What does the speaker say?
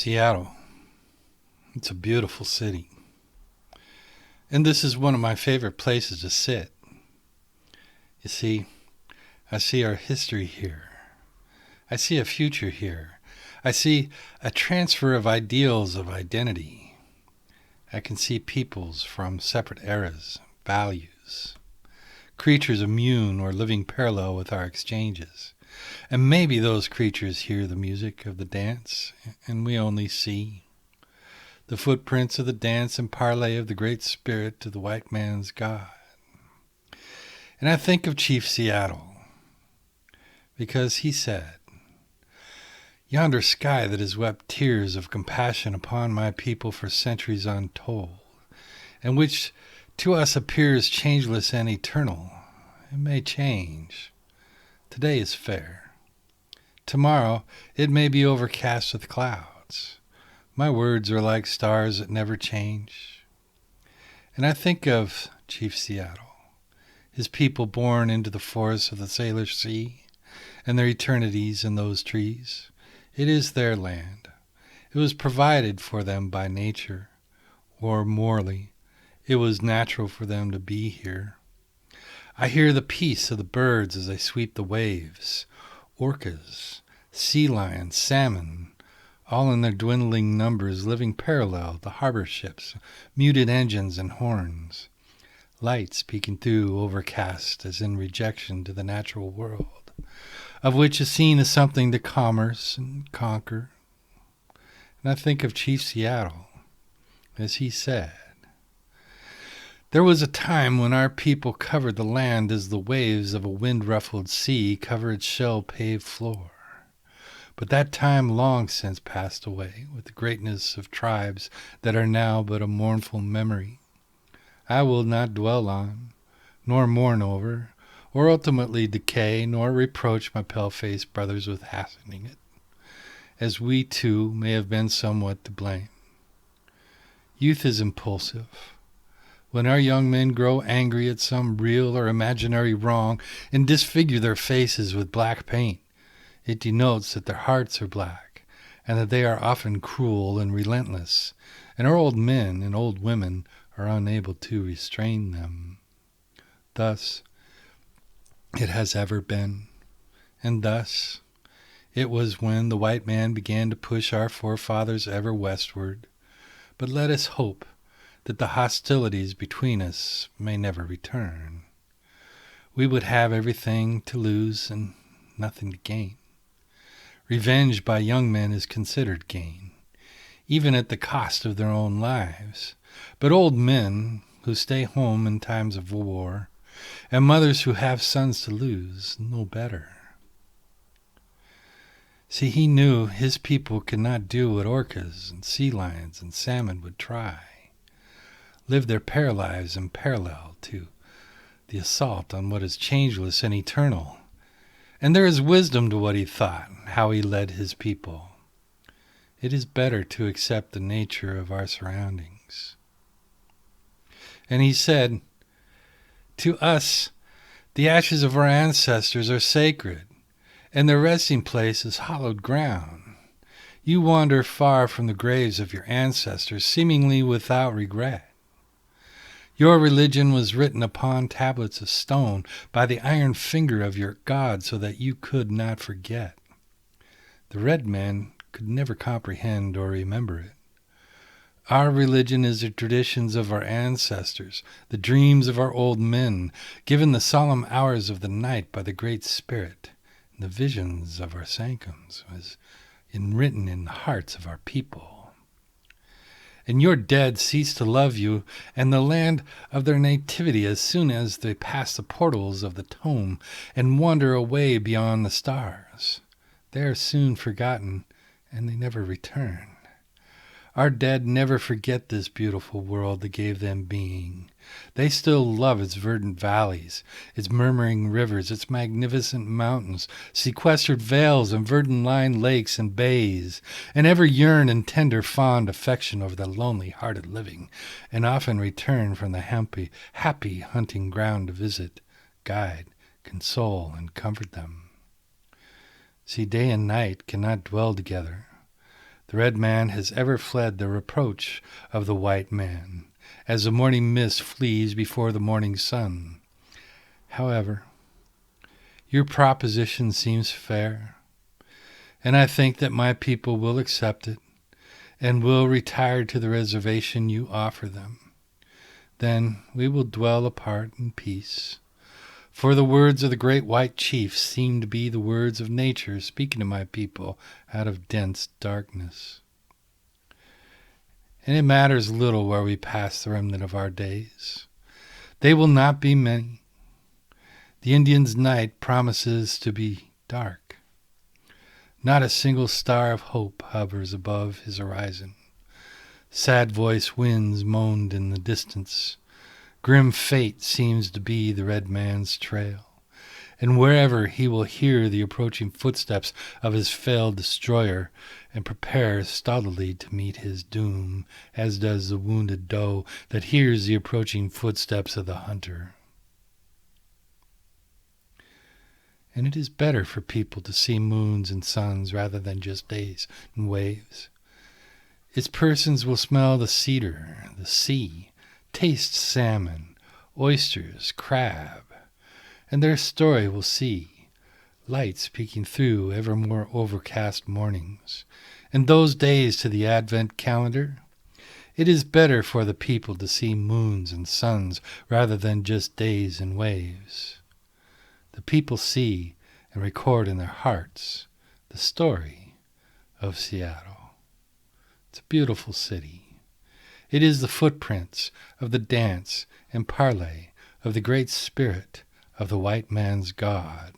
Seattle. It's a beautiful city. And this is one of my favorite places to sit. You see, I see our history here. I see a future here. I see a transfer of ideals of identity. I can see peoples from separate eras, values, creatures immune or living parallel with our exchanges. And maybe those creatures hear the music of the dance, and we only see the footprints of the dance and parlay of the Great Spirit to the white man's God. And I think of Chief Seattle, because he said, "Yonder sky that has wept tears of compassion upon my people for centuries untold, and which to us appears changeless and eternal, it may change. Today is fair. Tomorrow it may be overcast with clouds. My words are like stars that never change." And I think of Chief Seattle, his people born into the forests of the Sailor Sea, and their eternities in those trees. It is their land. It was provided for them by nature, or morally, it was natural for them to be here. I hear the peace of the birds as they sweep the waves, orcas, sea lions, salmon, all in their dwindling numbers living parallel to harbor ships, muted engines and horns, lights peeking through overcast as in rejection to the natural world, of which is seen as something to commerce and conquer. And I think of Chief Seattle, as he said, "There was a time when our people covered the land as the waves of a wind-ruffled sea cover its shell-paved floor. But that time long since passed away with the greatness of tribes that are now but a mournful memory. I will not dwell on, nor mourn over, or ultimately decay, nor reproach my pale-faced brothers with hastening it, as we too may have been somewhat to blame. Youth is impulsive. When our young men grow angry at some real or imaginary wrong and disfigure their faces with black paint, it denotes that their hearts are black, and that they are often cruel and relentless, and our old men and old women are unable to restrain them. Thus it has ever been, and thus it was when the white man began to push our forefathers ever westward. But let us hope that the hostilities between us may never return. We would have everything to lose and nothing to gain. Revenge by young men is considered gain, even at the cost of their own lives. But old men who stay home in times of war, and mothers who have sons to lose, know better." See, he knew his people could not do what orcas and sea lions and salmon would try, live their lives in parallel to the assault on what is changeless and eternal. And there is wisdom to what he thought, how he led his people. It is better to accept the nature of our surroundings. And he said, "To us, the ashes of our ancestors are sacred, and their resting place is hallowed ground. You wander far from the graves of your ancestors, seemingly without regret. Your religion was written upon tablets of stone by the iron finger of your God so that you could not forget. The red man could never comprehend or remember it. Our religion is the traditions of our ancestors, the dreams of our old men, given the solemn hours of the night by the Great Spirit, and the visions of our sanctums was written in the hearts of our people. And your dead cease to love you and the land of their nativity as soon as they pass the portals of the tomb and wander away beyond the stars. They are soon forgotten, and they never return. Our dead never forget this beautiful world that gave them being. They still love its verdant valleys, its murmuring rivers, its magnificent mountains, sequestered vales and verdant-lined lakes and bays, and ever yearn in tender, fond affection over the lonely-hearted living, and often return from the happy hunting ground to visit, guide, console, and comfort them. See, day and night cannot dwell together. The red man has ever fled the reproach of the white man, as the morning mist flees before the morning sun. However, your proposition seems fair, and I think that my people will accept it and will retire to the reservation you offer them. Then we will dwell apart in peace. For the words of the great white chief seem to be the words of nature speaking to my people out of dense darkness. And it matters little where we pass the remnant of our days. They will not be many. The Indian's night promises to be dark. Not a single star of hope hovers above his horizon. Sad-voiced winds moaned in the distance. Grim fate seems to be the red man's trail, and wherever he will hear the approaching footsteps of his felled destroyer and prepare stolidly to meet his doom, as does the wounded doe that hears the approaching footsteps of the hunter. And it is better for people to see moons and suns rather than just days and waves. Its persons will smell the cedar, the sea, taste salmon, oysters, crab, and their story will see lights peeking through ever more overcast mornings. And those days to the Advent calendar, it is better for the people to see moons and suns rather than just days and waves. The people see and record in their hearts the story of Seattle. It's a beautiful city. It is the footprints of the dance and parley of the great spirit of the white man's God.